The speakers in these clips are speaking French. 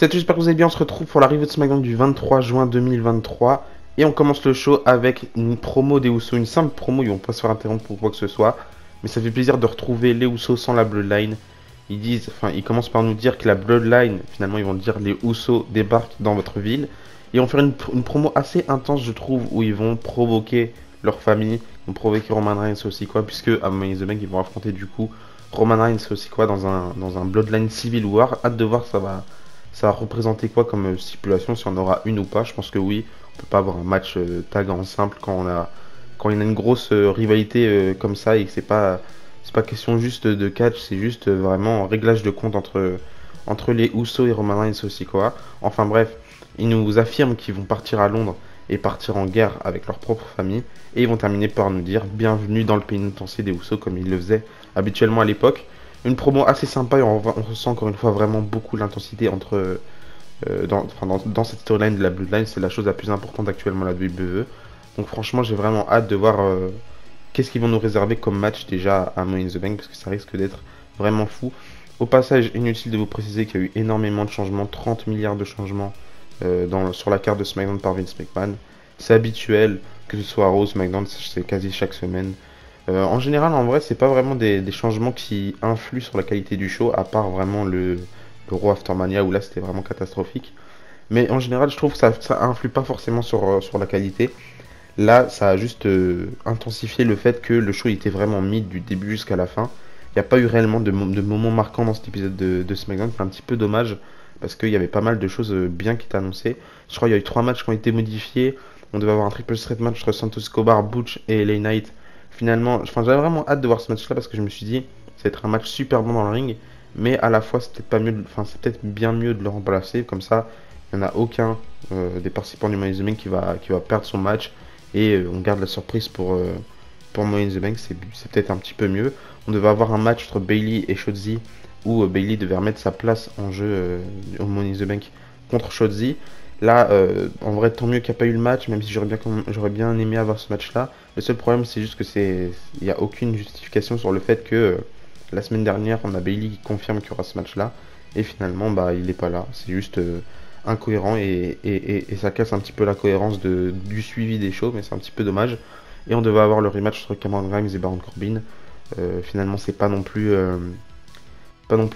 Salut, j'espère que vous allez bien. On se retrouve pour la review de SmackDown du 23 juin 2023. Et on commence le show avec une promo des Usos, une simple promo. Ils vont pas se faire interrompre pour quoi que ce soit. Mais ça fait plaisir de retrouver les Usos sans la Bloodline. Ils commencent par nous dire que la Bloodline, finalement, ils vont dire les Usos débarquent dans votre ville. Et ils vont faire une promo assez intense, je trouve, où ils vont provoquer leur famille. Ils vont provoquer Roman Reigns aussi, quoi, puisque à Money in the Bank, ils vont affronter du coup Roman Reigns aussi, quoi, dans un Bloodline Civil War. Hâte de voir ça va représenter quoi comme stipulation, si on aura une ou pas. Je pense que oui, on peut pas avoir un match tag en simple quand il y a une grosse rivalité comme ça et que c'est pas question juste de catch, c'est juste vraiment un réglage de compte entre les Usos et Roman Reigns aussi, quoi. Enfin bref, ils nous affirment qu'ils vont partir à Londres et partir en guerre avec leur propre famille, et ils vont terminer par nous dire bienvenue dans le pénitencier des Usos, comme ils le faisaient habituellement à l'époque. Une promo assez sympa, et on ressent encore une fois vraiment beaucoup l'intensité dans cette storyline de la Bloodline. C'est la chose la plus importante actuellement à la WWE. Donc franchement, j'ai vraiment hâte de voir qu'est-ce qu'ils vont nous réserver comme match déjà à Money in the Bank, parce que ça risque d'être vraiment fou. Au passage, inutile de vous préciser qu'il y a eu énormément de changements, 30 milliards de changements sur la carte de SmackDown par Vince McMahon. C'est habituel, que ce soit à Raw, SmackDown, c'est quasi chaque semaine. En général, en vrai, c'est pas vraiment des changements qui influent sur la qualité du show, à part vraiment le Raw After Mania où là c'était vraiment catastrophique. Mais en général, je trouve que ça influe pas forcément sur la qualité. Là, ça a juste intensifié le fait que le show était vraiment mid du début jusqu'à la fin. Il n'y a pas eu réellement de moments marquants dans cet épisode de SmackDown. C'est un petit peu dommage parce qu'il y avait pas mal de choses bien qui étaient annoncées. Je crois qu'il y a eu 3 matchs qui ont été modifiés. On devait avoir un triple threat match entre Santos Escobar, Butch et LA Knight. Finalement, enfin, j'avais vraiment hâte de voir ce match-là parce que je me suis dit, ça va être un match super bon dans le ring, mais à la fois, c'est peut-être pas mieux, c'est peut-être bien mieux de le remplacer. Comme ça, il n'y en a aucun des participants du Money in the Bank qui va perdre son match, et on garde la surprise pour Money in the Bank. C'est peut-être un petit peu mieux. On devait avoir un match entre Bayley et Shotzi où Bayley devait remettre sa place en jeu au Money in the Bank contre Shotzi. Là, en vrai, tant mieux qu'il n'y a pas eu le match, même si j'aurais bien aimé avoir ce match-là. Le seul problème, c'est juste que il n'y a aucune justification sur le fait que la semaine dernière, on a Bayley qui confirme qu'il y aura ce match-là, et finalement, bah, il n'est pas là. C'est juste incohérent, et ça casse un petit peu la cohérence du suivi des shows, mais c'est un petit peu dommage. Et on devait avoir le rematch entre Cameron Grimes et Baron Corbin. Finalement, c'est pas non plus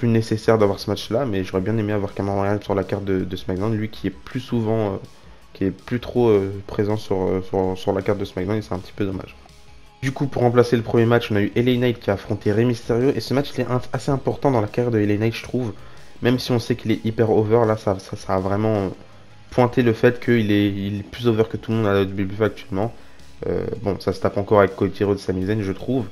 nécessaire d'avoir ce match-là, mais j'aurais bien aimé avoir Cameron Grimes sur la carte de SmackDown, lui qui est plus souvent, qui est plus trop présent sur la carte de SmackDown, et c'est un petit peu dommage. Du coup, pour remplacer le premier match, on a eu LA Knight qui a affronté Rey Mysterio, et ce match il est assez important dans la carrière de LA Knight, je trouve. Même si on sait qu'il est hyper over, là ça a vraiment pointé le fait il est plus over que tout le monde à la WWE actuellement. Bon, ça se tape encore avec Cody Rhodes et Sami Zayn, je trouve,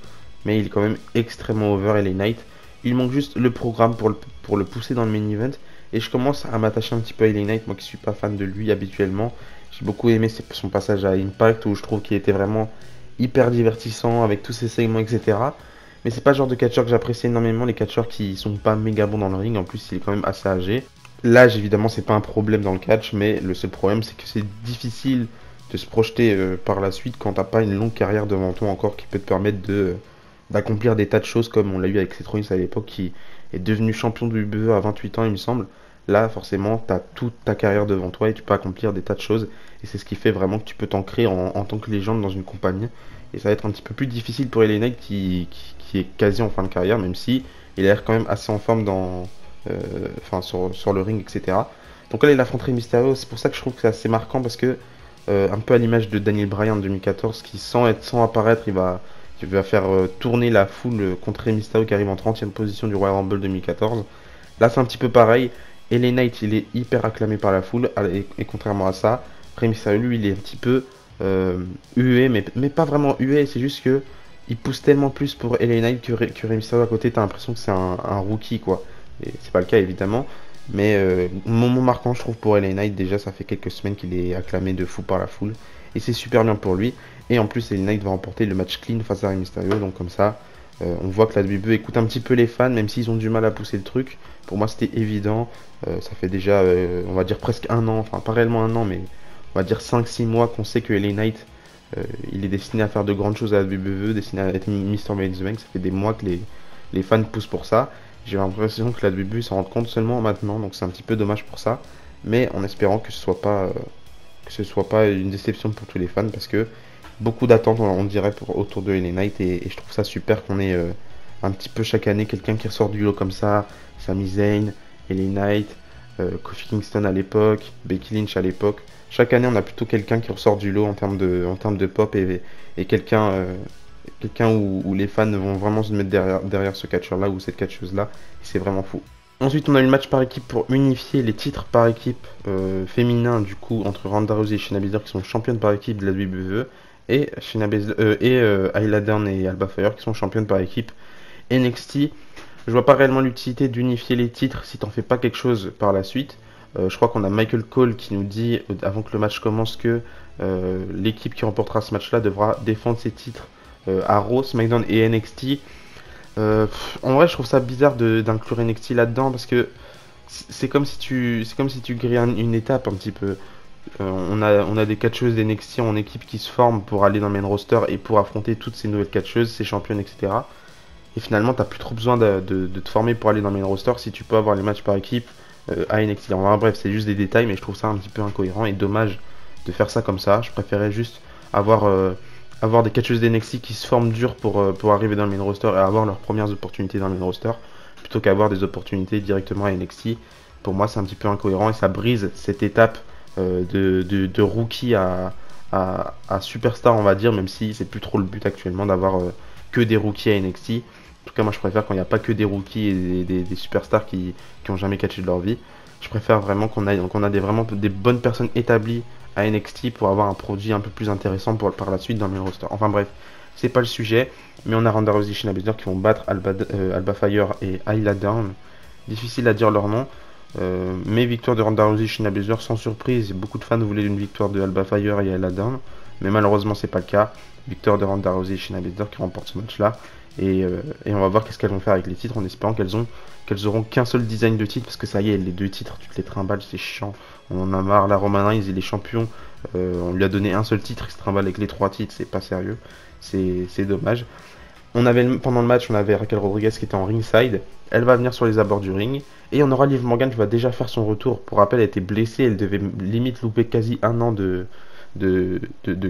mais il est quand même extrêmement over, LA Knight. Il manque juste le programme pour le pousser dans le main event, et je commence à m'attacher un petit peu à LA Knight, moi qui suis pas fan de lui habituellement. J'ai beaucoup aimé son passage à Impact, où je trouve qu'il était vraiment hyper divertissant avec tous ses segments, etc. Mais c'est pas le genre de catcheur que j'apprécie énormément, les catcheurs qui sont pas méga bons dans le ring. En plus, il est quand même assez âgé. L'âge, évidemment, c'est pas un problème dans le catch, mais le seul problème, c'est que c'est difficile de se projeter par la suite quand t'as pas une longue carrière devant toi encore qui peut te permettre d'accomplir des tas de choses, comme on l'a eu avec Seth Rollins à l'époque, qui est devenu champion de WWE à 28 ans, il me semble. Là, forcément, tu as toute ta carrière devant toi et tu peux accomplir des tas de choses. Et c'est ce qui fait vraiment que tu peux t'ancrer en tant que légende dans une compagnie. Et ça va être un petit peu plus difficile pour LA Knight qui est quasi en fin de carrière, même si il a l'air quand même assez en forme sur le ring, etc. Donc là, il affronte Rey Mysterio. C'est pour ça que je trouve que c'est assez marquant, parce que, un peu à l'image de Daniel Bryan en 2014, qui sans apparaître, il va faire tourner la foule contre Rey Mysterio qui arrive en 30e position du Royal Rumble 2014. Là, c'est un petit peu pareil. LA Knight, il est hyper acclamé par la foule, et contrairement à ça, Rey Mysterio, lui, il est un petit peu hué, mais pas vraiment hué, c'est juste que il pousse tellement plus pour LA Knight que Rey Mysterio à côté, t'as l'impression que c'est un rookie, quoi. Et c'est pas le cas, évidemment, mais moment marquant, je trouve, pour LA Knight. Déjà, ça fait quelques semaines qu'il est acclamé de fou par la foule, et c'est super bien pour lui. Et en plus, LA Knight va remporter le match clean face à Rey Mysterio, donc comme ça, on voit que la WWE écoute un petit peu les fans, même s'ils ont du mal à pousser le truc. Pour moi, c'était évident. Ça fait déjà, on va dire presque un an, enfin pas réellement un an, mais on va dire 5-6 mois qu'on sait que LA Knight, il est destiné à faire de grandes choses à la WWE, destiné à être Mr. Money in the Bank. Ça fait des mois que les fans poussent pour ça. J'ai l'impression que la WWE s'en rend compte seulement maintenant, donc c'est un petit peu dommage pour ça. Mais en espérant que ce soit pas une déception pour tous les fans, parce que beaucoup d'attentes, on dirait, autour de LA Knight, et je trouve ça super qu'on ait un petit peu chaque année quelqu'un qui ressort du lot comme ça. Sami Zayn, LA Knight, Kofi Kingston à l'époque, Becky Lynch à l'époque. Chaque année, on a plutôt quelqu'un qui ressort du lot en termes de pop et quelqu'un où les fans vont vraiment se mettre derrière ce catcheur-là ou cette catcheuse-là. C'est vraiment fou. Ensuite, on a eu le match par équipe pour unifier les titres par équipe féminin, du coup, entre Ronda Rousey et Shayna Baszler, qui sont championnes par équipe de la WWE, et Ayla Dawn et Alba Fire, qui sont championnes par équipe NXT. Je vois pas réellement l'utilité d'unifier les titres si t'en fais pas quelque chose par la suite. Je crois qu'on a Michael Cole qui nous dit, avant que le match commence, que l'équipe qui remportera ce match-là devra défendre ses titres à Raw, SmackDown et NXT. En vrai, je trouve ça bizarre d'inclure NXT là-dedans parce que c'est comme si tu grilles une étape un petit peu. On a des catcheuses d'NXT en équipe qui se forment pour aller dans le main roster et pour affronter toutes ces nouvelles catcheuses, ces championnes, etc. Et finalement, t'as plus trop besoin de te former pour aller dans le main roster si tu peux avoir les matchs par équipe à NXT. En bref, c'est juste des détails, mais je trouve ça un petit peu incohérent et dommage de faire ça comme ça. Je préférais juste avoir, avoir des catcheuses d'NXT qui se forment dur pour arriver dans le main roster et avoir leurs premières opportunités dans le main roster, plutôt qu'avoir des opportunités directement à NXT. Pour moi, c'est un petit peu incohérent et ça brise cette étape de rookie à superstar, on va dire, même si c'est plus trop le but actuellement d'avoir que des rookies à NXT. En tout cas, moi je préfère quand il n'y a pas que des rookies et des superstars qui ont jamais catché de leur vie. Je préfère vraiment qu'on a vraiment des bonnes personnes établies à NXT pour avoir un produit un peu plus intéressant par la suite dans le main roster. Enfin bref, c'est pas le sujet, mais on a Ronda Rousey et Shayna Baszler qui vont battre Alba Fire et Ayla Dawn. Difficile à dire leur nom. Mais victoire de Ronda Rousey et Shayna Baszler sans surprise. Beaucoup de fans voulaient une victoire de Alba Fire et Ayla Dawn, mais malheureusement c'est pas le cas. Victoire de Ronda Rousey et Shayna Baszler qui remportent ce match-là. Et on va voir qu'est-ce qu'elles vont faire avec les titres en espérant qu'elles auront qu'un seul design de titre parce que ça y est, les deux titres, tu te les trimbales, c'est chiant. On en a marre, la Roman Reigns il est champion, on lui a donné un seul titre, il se trimballe avec les trois titres, c'est pas sérieux, c'est dommage. Pendant le match, on avait Raquel Rodriguez qui était en ringside, elle va venir sur les abords du ring, et on aura Liv Morgan qui va déjà faire son retour. Pour rappel, elle était blessée, elle devait limite louper quasi un an de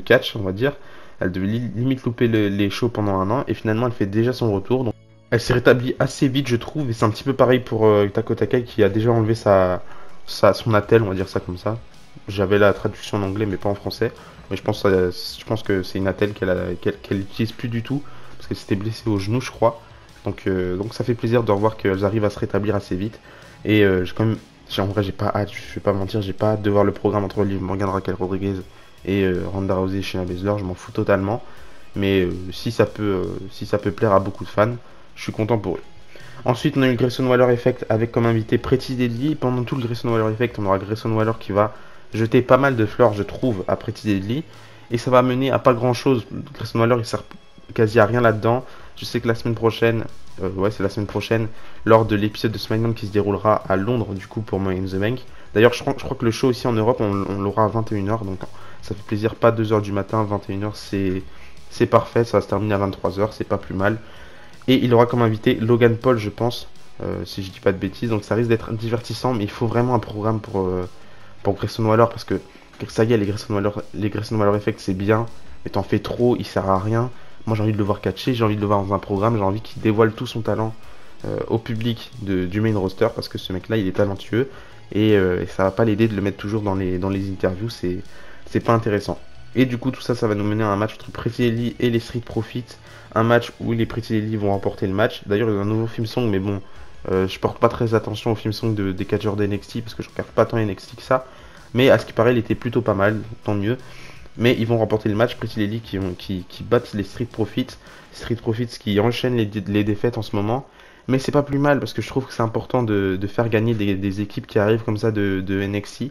catch, on va dire. Elle devait limite louper les shows pendant un an, et finalement elle fait déjà son retour. Donc elle s'est rétablie assez vite, je trouve, et c'est un petit peu pareil pour Tako Takai qui a déjà enlevé son attelle, on va dire ça comme ça. J'avais la traduction en anglais mais pas en français, mais je pense que c'est une attelle qu'elle utilise plus du tout parce qu'elle s'était blessée au genou, je crois. Donc ça fait plaisir de revoir qu'elles arrivent à se rétablir assez vite. Et en vrai, j'ai pas hâte, je vais pas mentir, j'ai pas hâte de voir le programme entre Liv Morgan, Raquel Rodriguez et Ronda Rousey et Shayna Baszler, je m'en fous totalement. Mais si ça peut plaire à beaucoup de fans, je suis content pour eux. Ensuite, on a eu le Grayson Waller Effect avec comme invité Pretty Deadly. Pendant tout le Grayson Waller Effect, on aura Grayson Waller qui va jeter pas mal de fleurs, je trouve, à Pretty Deadly. Et ça va mener à pas grand chose. Grayson Waller, il sert quasi à rien là-dedans. Je sais que la semaine prochaine, c'est la semaine prochaine, lors de l'épisode de SmackDown qui se déroulera à Londres, du coup, pour Money in the Bank. D'ailleurs, je crois que le show ici en Europe, on l'aura à 21h, donc ça fait plaisir, pas 2h du matin, 21h, c'est parfait, ça va se terminer à 23h, c'est pas plus mal. Et il aura comme invité Logan Paul, je pense, si je dis pas de bêtises, donc ça risque d'être divertissant, mais il faut vraiment un programme pour Grayson Waller, parce que ça y est, les Grayson Waller Effect, c'est bien, mais t'en fais trop, il sert à rien. Moi j'ai envie de le voir catcher, j'ai envie de le voir dans un programme, j'ai envie qu'il dévoile tout son talent au public du main roster, parce que ce mec là il est talentueux, et ça va pas l'aider de le mettre toujours dans les interviews, c'est pas intéressant. Et du coup tout ça va nous mener à un match entre Pretty Deadly et les Street Profits, un match où les Pretty Deadly vont remporter le match. D'ailleurs il y a un nouveau theme song, mais bon, je porte pas très attention au theme song des catcheurs d'NXT, parce que je regarde pas tant NXT que ça, mais à ce qui paraît il était plutôt pas mal, tant mieux. Mais ils vont remporter le match, Pretty Deadly qui battent les Street Profits. Street Profits qui enchaînent les défaites en ce moment. Mais c'est pas plus mal parce que je trouve que c'est important de faire gagner des équipes qui arrivent comme ça de NXT.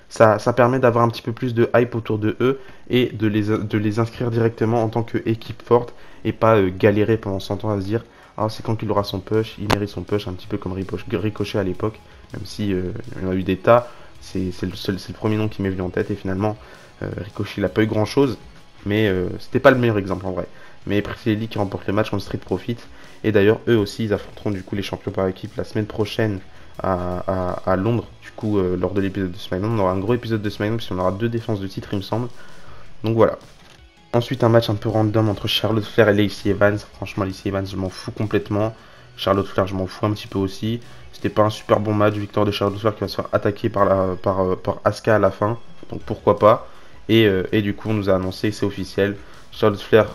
Ça permet d'avoir un petit peu plus de hype autour de eux et de les inscrire directement en tant qu'équipe forte et pas galérer pendant 100 ans à se dire ah c'est quand qu'il aura son push, il mérite son push, un petit peu comme Ricochet à l'époque, même si il y en a eu des tas, c'est le premier nom qui m'est venu en tête et finalement Ricochet il a pas eu grand chose, mais c'était pas le meilleur exemple en vrai. Mais Pretty Deadly qui remporte le match contre Street Profits Et d'ailleurs, eux aussi, ils affronteront du coup les champions par équipe la semaine prochaine à Londres. Du coup, lors de l'épisode de SmackDown, on aura un gros épisode de SmackDown puisqu'on aura 2 défenses de titre, il me semble. Donc voilà. Ensuite, un match un peu random entre Charlotte Flair et Lacey Evans. Franchement, Lacey Evans, je m'en fous complètement. Charlotte Flair, je m'en fous un petit peu aussi. C'était pas un super bon match. Victoire de Charlotte Flair qui va se faire attaquer par Asuka à la fin. Donc pourquoi pas. Et du coup, on nous a annoncé, c'est officiel. Charlotte Flair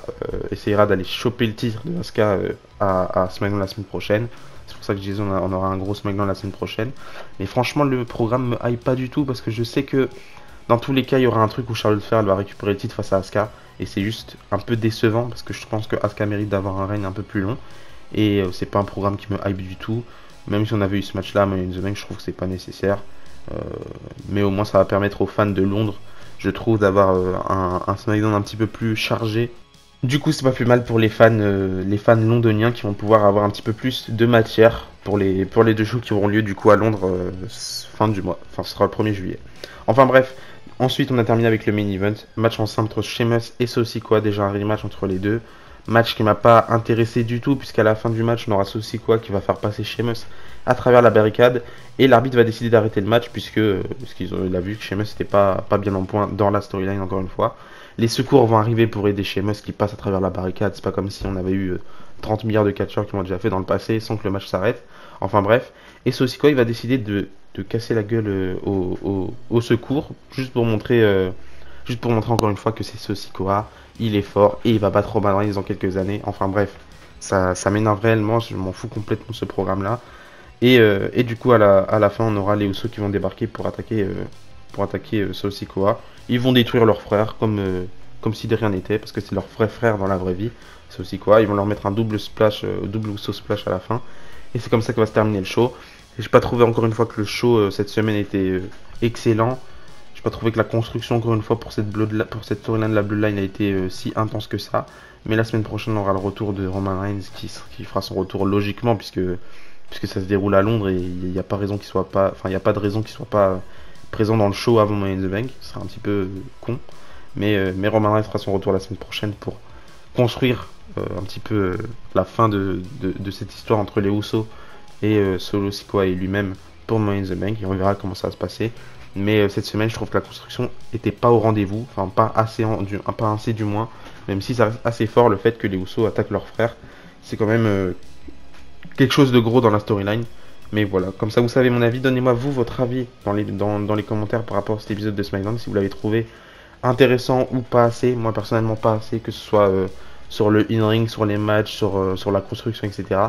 essayera d'aller choper le titre de Asuka à SmackDown la semaine prochaine. C'est pour ça que je disais on aura un gros SmackDown la semaine prochaine. Mais franchement, le programme me hype pas du tout parce que je sais que dans tous les cas, il y aura un truc où Charlotte Flair elle va récupérer le titre face à Asuka. Et c'est juste un peu décevant parce que je pense que Asuka mérite d'avoir un règne un peu plus long. Et c'est pas un programme qui me hype du tout. Même si on avait eu ce match-là, Money in the Bank, je trouve que c'est pas nécessaire. Mais au moins, ça va permettre aux fans de Londres, je trouve, d'avoir un SmackDown un petit peu plus chargé. Du coup, c'est pas plus mal pour les fans londoniens qui vont pouvoir avoir un petit peu plus de matière pour les 2 shows qui auront lieu du coup à Londres fin du mois. Enfin, ce sera le 1er juillet. Enfin bref, ensuite on a terminé avec le main event. Match ensemble entre Sheamus et Sosikoa, déjà un rematch entre les deux. Match qui m'a pas intéressé du tout, puisqu'à la fin du match, on aura Sosikoa qui va faire passer Sheamus à travers la barricade. Et l'arbitre va décider d'arrêter le match, il a vu que Sheamus n'était pas bien en point dans la storyline, encore une fois. Les secours vont arriver pour aider Sheamus qui passe à travers la barricade. C'est pas comme si on avait eu 30 milliards de catcheurs qui l'ont déjà fait dans le passé sans que le match s'arrête. Enfin bref. Et Sosikoa, il va décider de casser la gueule au secours, juste pour montrer encore une fois que c'est Sosikoa, il est fort et il va battre Roman Reigns dans quelques années. Enfin bref, ça m'énerve réellement, je m'en fous complètement de ce programme-là. Et du coup, à la fin, on aura les Usos qui vont débarquer pour attaquer Sosikoa. Ils vont détruire leur frère comme si de rien n'était, parce que c'est leur vrai frère dans la vraie vie, Sosikoa. Ils vont leur mettre un double splash, double Uso splash à la fin. Et c'est comme ça que va se terminer le show. J'ai pas trouvé encore une fois que le show cette semaine était excellent. J'ai pas trouvé que la construction encore une fois pour cette storyline de la Bloodline a été si intense que ça. Mais la semaine prochaine on aura le retour de Roman Reigns qui fera son retour logiquement puisque ça se déroule à Londres et il n'y a pas raison qu'il soit pas, enfin il y a pas de raison qu'il soit pas présent dans le show avant Money in the Bank. Ce serait un petit peu con. Mais Roman Reigns fera son retour la semaine prochaine pour construire un petit peu la fin de cette histoire entre les Usos et Solo Sikoa et lui-même pour Money in the Bank, et on verra comment ça va se passer. Mais cette semaine, je trouve que la construction était pas au rendez-vous, enfin pas assez du moins, même si ça reste assez fort le fait que les Usos attaquent leur frère. C'est quand même quelque chose de gros dans la storyline. Mais voilà, comme ça vous savez mon avis, donnez-moi vous votre avis dans les commentaires par rapport à cet épisode de SmackDown, si vous l'avez trouvé intéressant ou pas assez. Moi personnellement pas assez, que ce soit sur le in-ring, sur les matchs, sur la construction, etc.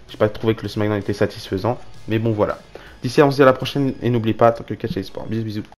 J'ai pas trouvé que le SmackDown était satisfaisant, mais bon voilà. D'ici là, on se dit à la prochaine et n'oublie pas, tant que catch les sports. Bisous bisous.